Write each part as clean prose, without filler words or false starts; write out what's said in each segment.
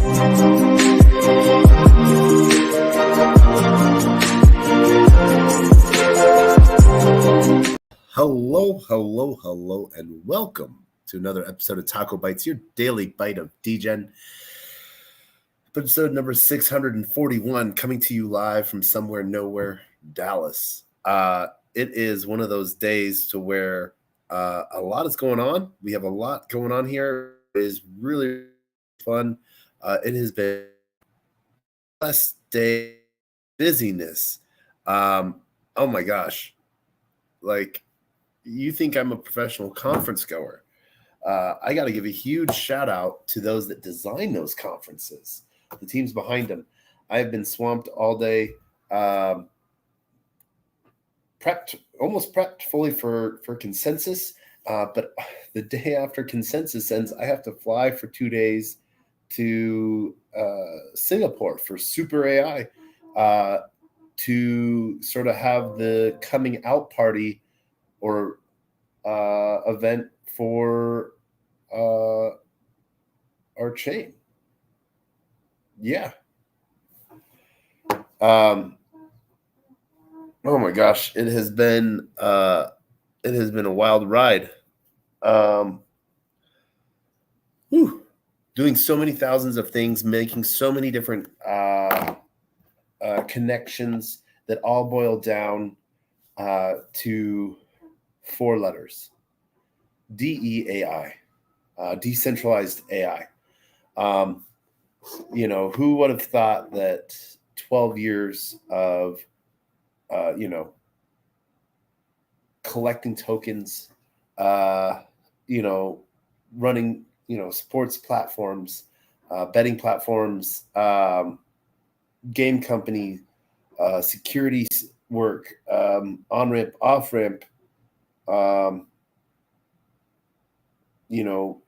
Hello, and welcome to another episode of TacoBytes, your daily bite of Degen. Episode number 641, coming to you live from somewhere, nowhere, Dallas. It is one of those days to where a lot is going on. We have a lot going on here. It is really fun. It has been last day busyness. Oh my gosh. Like, you think I'm a professional conference goer. I got to give a huge shout out to those that design those conferences, the teams behind them. I have been swamped all day, almost prepped fully for Consensus. But the day after Consensus ends, I have to fly for 2 days to Singapore for SuperAI to sort of have the coming out party or event for our chain. Yeah. Oh my gosh, it has been a wild ride. Doing so many thousands of things, making so many different connections that all boil down to 4 letters: DEAI, decentralized AI. Who would have thought that 12 years of, collecting tokens, running, sports platforms, betting platforms, game company, security work, on-ramp, off-ramp,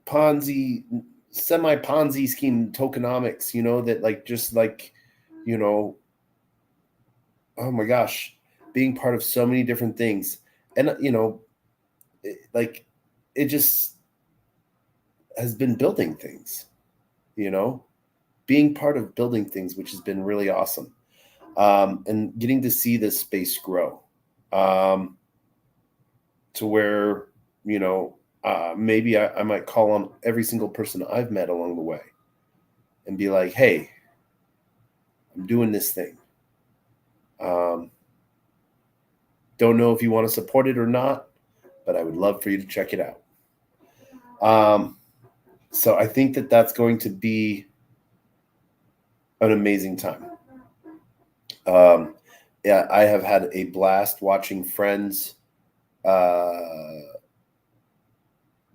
Ponzi, semi-Ponzi scheme tokenomics, oh my gosh, being part of so many different things. And, it just has been building things, being part of building things, which has been really awesome. And getting to see this space grow to where, maybe I might call on every single person I've met along the way and be like, hey, I'm doing this thing. Don't know if you want to support it or not, but I would love for you to check it out. So I think that that's going to be an amazing time. Yeah, I have had a blast watching friends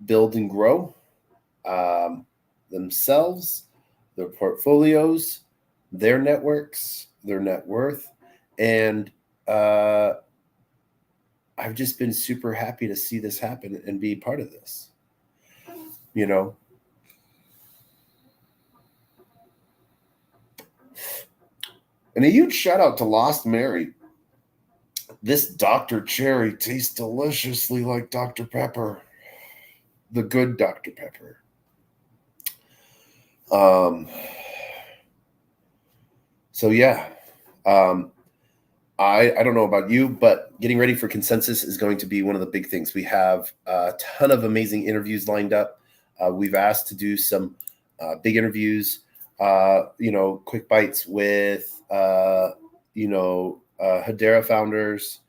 build and grow themselves, their portfolios, their networks, their net worth. And I've just been super happy to see this happen and be part of this, And a huge shout out to Lost Mary. This Dr. Cherry tastes deliciously like Dr. Pepper. The good Dr. Pepper. So yeah, I don't know about you, but getting ready for Consensus is going to be one of the big things. We have a ton of amazing interviews lined up. We've asked to do some big interviews, quick bites with, Hedera founders,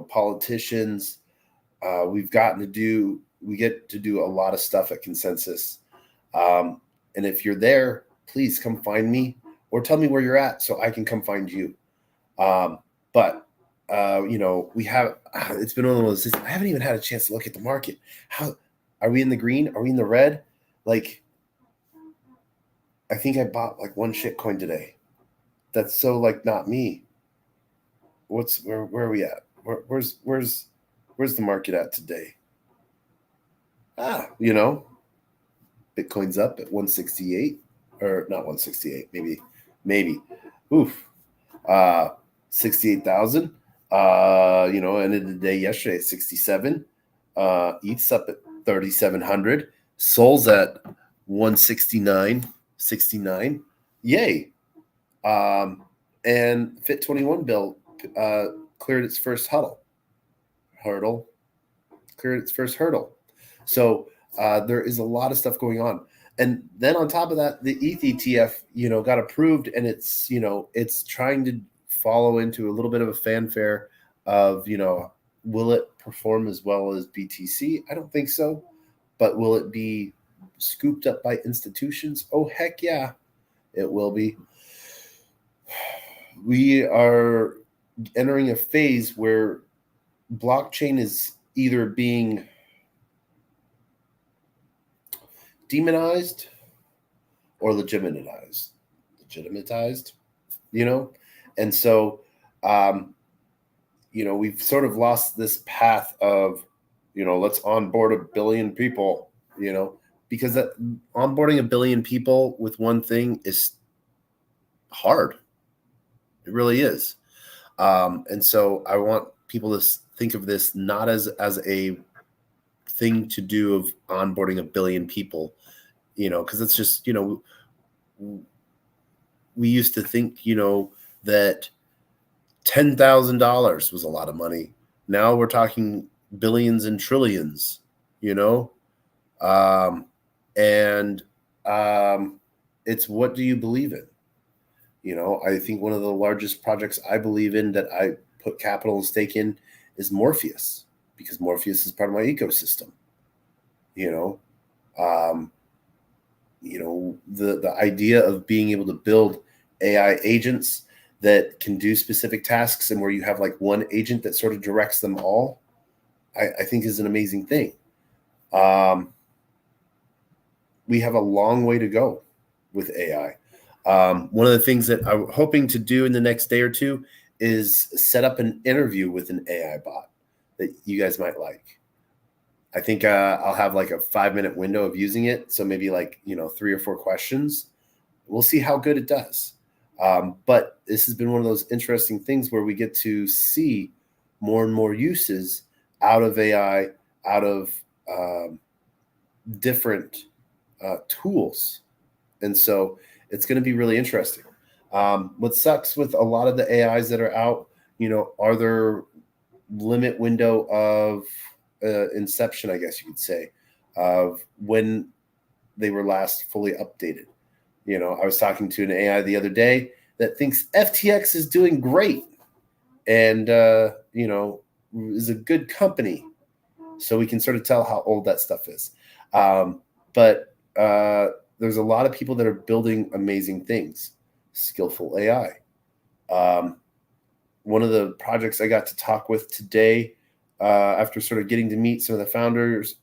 politicians. We get to do a lot of stuff at Consensus. And if you're there, please come find me or tell me where you're at so I can come find you. But it's been one of those, I haven't even had a chance to look at the market. How are we in the green? Are we in the red? I think I bought one shitcoin today. That's so not me. Where are we at? Where's the market at today? Bitcoin's up at 168, or not 168, maybe. Oof. 68,000. Ended the day yesterday at 67. ETH's up at 3,700. Sol's at 169.69. Yay. And Fit 21 bill cleared its first hurdle. So there is a lot of stuff going on. And then on top of that, the ETH ETF, got approved, and it's trying to follow into a little bit of a fanfare of, will it perform as well as BTC? I don't think so. But will it be scooped up by institutions? Oh, heck yeah, it will be. We are entering a phase where blockchain is either being demonized or legitimatized, and so we've sort of lost this path of let's onboard 1 billion people, because that onboarding 1 billion people with one thing is hard. It really is. And so I want people to think of this not as a thing to do of onboarding 1 billion people, because it's just, we used to think, that $10,000 was a lot of money. Now we're talking billions and trillions, and it's, what do you believe in? I think one of the largest projects I believe in that I put capital and stake in is Morpheus, because Morpheus is part of my ecosystem. The idea of being able to build AI agents that can do specific tasks, and where you have like one agent that sort of directs them all, I think is an amazing thing. We have a long way to go with AI. One of the things that I'm hoping to do in the next day or two is set up an interview with an AI bot that you guys might like. I think I'll have like a 5-minute window of using it. So maybe 3 or 4 questions. We'll see how good it does. But this has been one of those interesting things where we get to see more and more uses out of AI, out of different tools. And so it's going to be really interesting. What sucks with a lot of the AIs that are out, are there limit window of inception, I guess you could say, of when they were last fully updated. I was talking to an AI the other day that thinks FTX is doing great and, is a good company. So we can sort of tell how old that stuff is. But there's a lot of people that are building amazing things. Skillful AI. One of the projects I got to talk with today, after sort of getting to meet some of the founders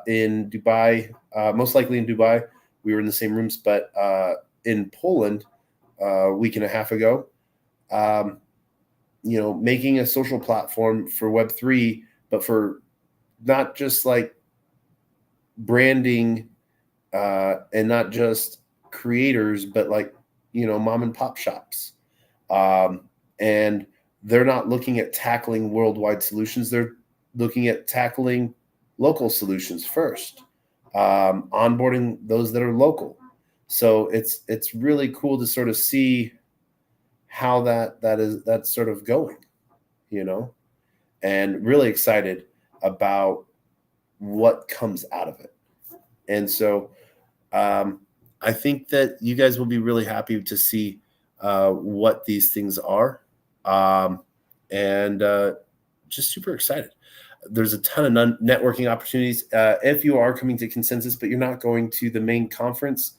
in Dubai, most likely in Dubai, we were in the same rooms, but in Poland a week and a half ago, making a social platform for Web3, but for not just like branding and not just creators, but like, mom and pop shops. And they're not looking at tackling worldwide solutions. They're looking at tackling local solutions first, onboarding those that are local. So it's really cool to sort of see how that's sort of going, and really excited about what comes out of it. And so I think that you guys will be really happy to see what these things are, and just super excited. There's a ton of networking opportunities. If you are coming to Consensus, but you're not going to the main conference,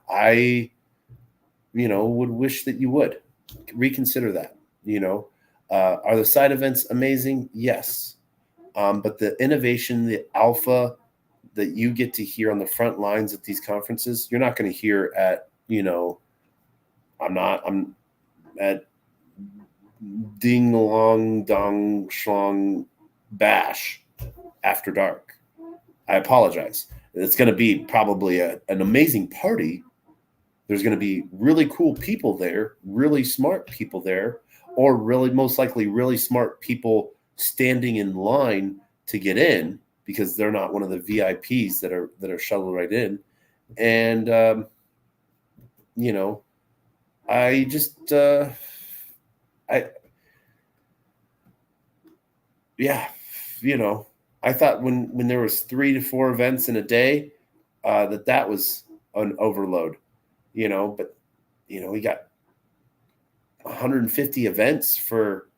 I, would wish that you would reconsider that. Are the side events amazing? Yes. But the innovation, the alpha that you get to hear on the front lines at these conferences, you're not going to hear at, I'm at Ding Long Dong Schlong Bash after dark. I apologize. It's going to be probably an amazing party. There's going to be really cool people there, really smart people there, or really most likely really smart people standing in line to get in because they're not one of the VIPs that are shuttled right in. And you know, I just I thought when there was 3 to 4 events in a day, that was an overload, but we got 150 events for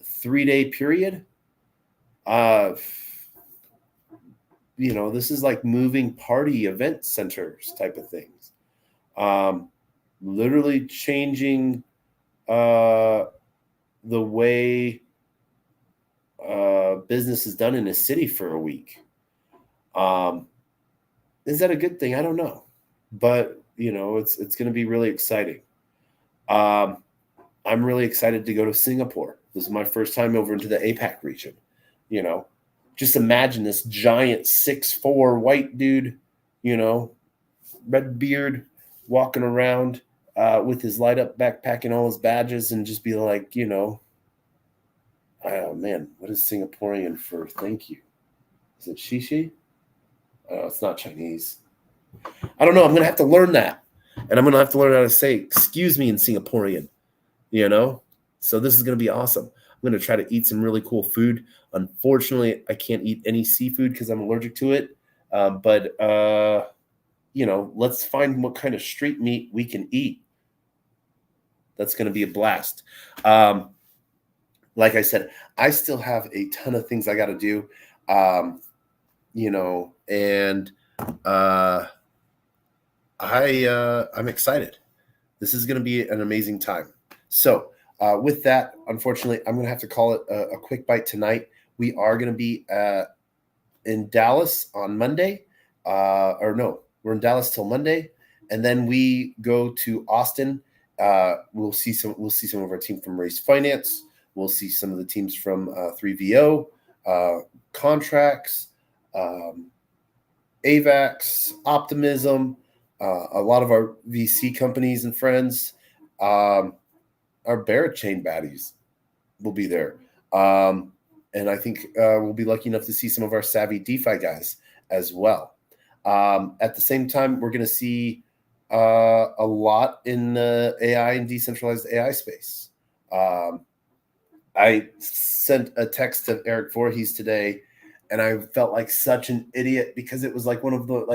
a 3-day period. This is like moving party event centers type of things. Literally changing the way business is done in a city for a week. Is that a good thing? I don't know, but it's going to be really exciting. I'm really excited to go to Singapore. This is my first time over into the APAC region. Just imagine this giant 6'4" white dude, red beard, walking around with his light up backpack and all his badges, and just be like, oh man, what is Singaporean for thank you? Is it shishi? Oh, it's not Chinese. I don't know. I'm going to have to learn that. And I'm going to have to learn how to say excuse me in Singaporean, So this is going to be awesome. I'm going to try to eat some really cool food. Unfortunately, I can't eat any seafood because I'm allergic to it. But let's find what kind of street meat we can eat. That's going to be a blast. Like I said, I still have a ton of things I got to do, and I'm excited. This is going to be an amazing time. So with that, unfortunately, I'm going to have to call it a quick bite tonight. We are going to be in Dallas on Monday. We're in Dallas till Monday, and then we go to Austin. We'll see some of our team from Race Finance. We'll see some of the teams from 3VO, Contracts, AVAX, Optimism, a lot of our VC companies and friends. Our Barrett Chain baddies will be there. And I think we'll be lucky enough to see some of our savvy DeFi guys as well. At the same time, we're going to see a lot in the AI and decentralized AI space. I sent a text to Eric Voorhees today, and I felt like such an idiot because it was like one of the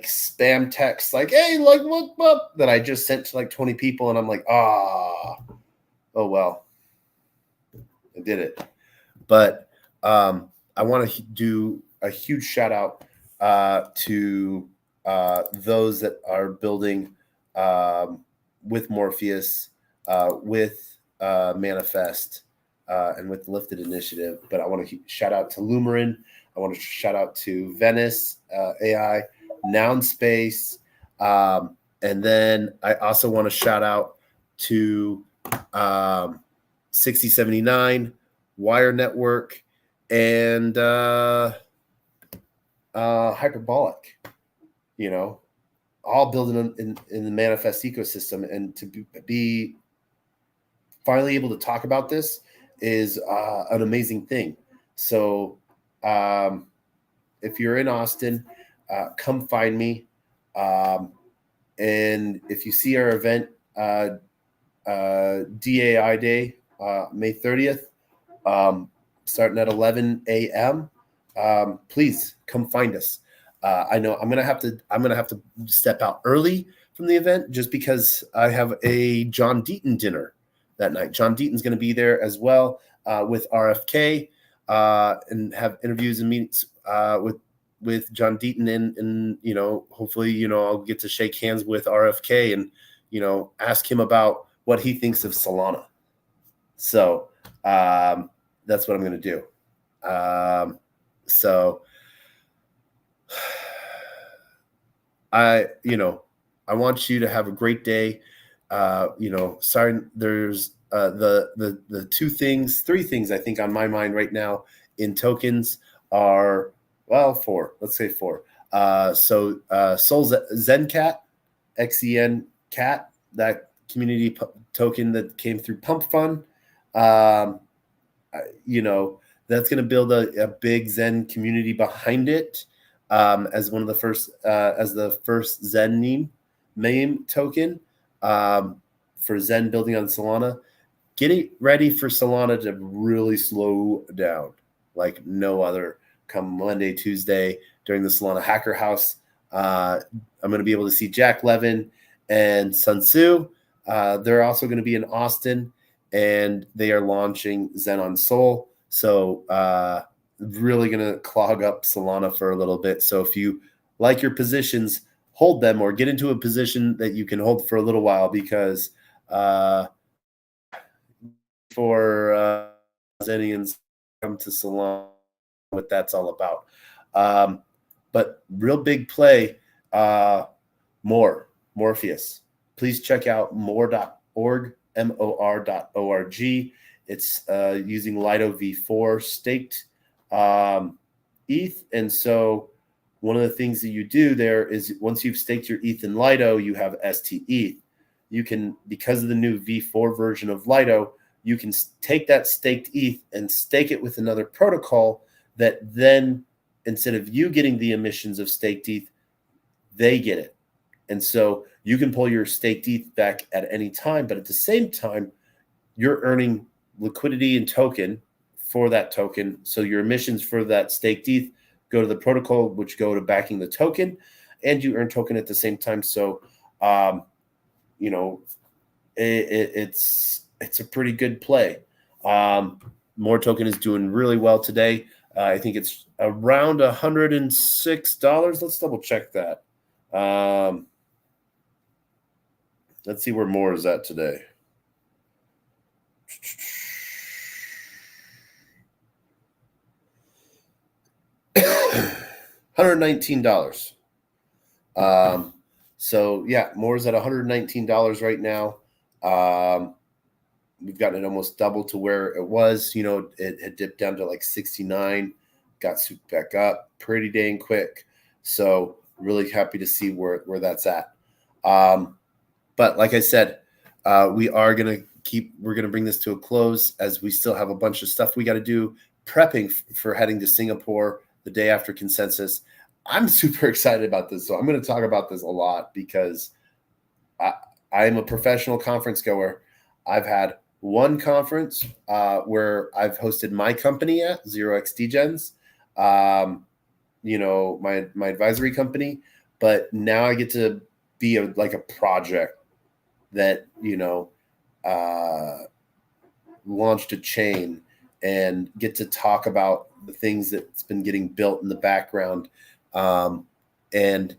spam texts, like, hey, like what that I just sent to like 20 people, and I'm like, oh well, I did it. But I want to do a huge shout out to those that are building with Morpheus, with Manifest, and with Lifted Initiative. But I want to shout out to Lumerin. I want to shout out to Venice AI, Noun Space, and then I also want to shout out to 6079, Wire Network, and Hyperbolic. All building in the Manifest ecosystem, and to be finally able to talk about this is an amazing thing. So if you're in Austin, come find me. And if you see our event, DAI Day, May 30th, starting at 11 a.m., please come find us. I know I'm gonna have to step out early from the event just because I have a John Deaton dinner that night. John Deaton's going to be there as well with RFK, and have interviews and meetings with John Deaton, and hopefully I'll get to shake hands with RFK and ask him about what he thinks of Solana. So that's what I'm going to do. So I want you to have a great day. Sorry, there's the three things I think on my mind right now in tokens are, well, four. Let's say four. So Sol Zencat, XEN Cat, that community token that came through Pump Fund. That's going to build a big Zen community behind it, as one of the first, as the first Zen meme token, for Zen building on Solana. Getting ready for Solana to really slow down like no other come Monday, Tuesday during the Solana Hacker House. I'm going to be able to see Jack Levin and Sun Tzu. They're also going to be in Austin, and they are launching Zen on Sol. So really going to clog up Solana for a little bit. So if you like your positions, hold them or get into a position that you can hold for a little while, because for Zenians come to Solana, what that's all about. But real big play, Morpheus. Please check out more.org, MOR.org. It's using Lido V4 staked ETH. And so one of the things that you do there is once you've staked your ETH in Lido, you have STETH. You can, because of the new V4 version of Lido, you can take that staked ETH and stake it with another protocol that then, instead of you getting the emissions of staked ETH, they get it. And so you can pull your staked ETH back at any time, but at the same time, you're earning liquidity and token for that token. So your emissions for that staked ETH go to the protocol, which go to backing the token, and you earn token at the same time. So, it's a pretty good play. More Token is doing really well today. I think it's around $106. Let's double check that. Let's see where More is at today. $119. So yeah, More is at $119 right now. We've gotten it almost double to where it was. It had dipped down to like 69, got swooped back up pretty dang quick. So really happy to see where that's at. But like I said, we're going to bring this to a close, as we still have a bunch of stuff we got to do, prepping for heading to Singapore the day after consensus. I'm super excited about this. So I'm going to talk about this a lot, because I'm a professional conference goer. I've had one conference where I've hosted my company at 0x Degens, my advisory company, but now I get to be a project that, launched a chain and get to talk about the things that's been getting built in the background. And,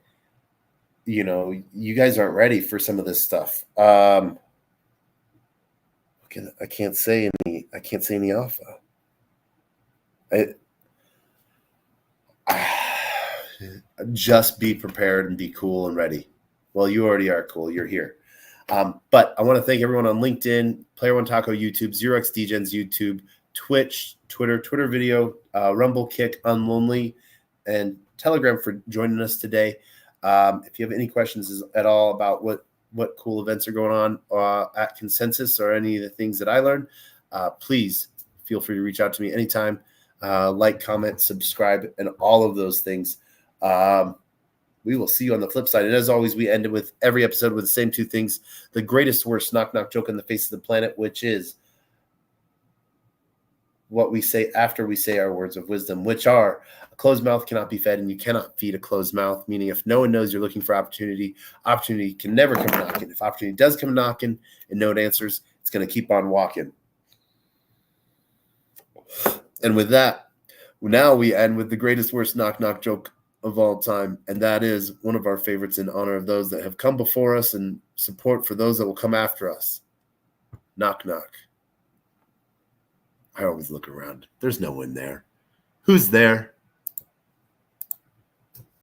you guys aren't ready for some of this stuff. I can't say any alpha. Just be prepared and be cool and ready. Well, you already are cool. You're here. But I want to thank everyone on LinkedIn, Player One Taco YouTube, 0x Degens YouTube, Twitch, Twitter video, Rumble, Kick, Unlonely, and Telegram for joining us today. If you have any questions at all about what cool events are going on at Consensus, or any of the things that I learned, please feel free to reach out to me anytime. Like, comment, subscribe, and all of those things. We will see you on the flip side. And as always, we end with every episode with the same two things: the greatest, worst knock joke on the face of the planet, which is what we say after we say our words of wisdom, which are: a closed mouth cannot be fed, and you cannot feed a closed mouth. Meaning, if no one knows you're looking for opportunity can never come knocking. If opportunity does come knocking and no one answers, it's going to keep on walking. And with that, now we end with the greatest, worst knock joke of all time, and that is one of our favorites in honor of those that have come before us and support for those that will come after us. Knock, knock. I always look around. There's no one there. Who's there?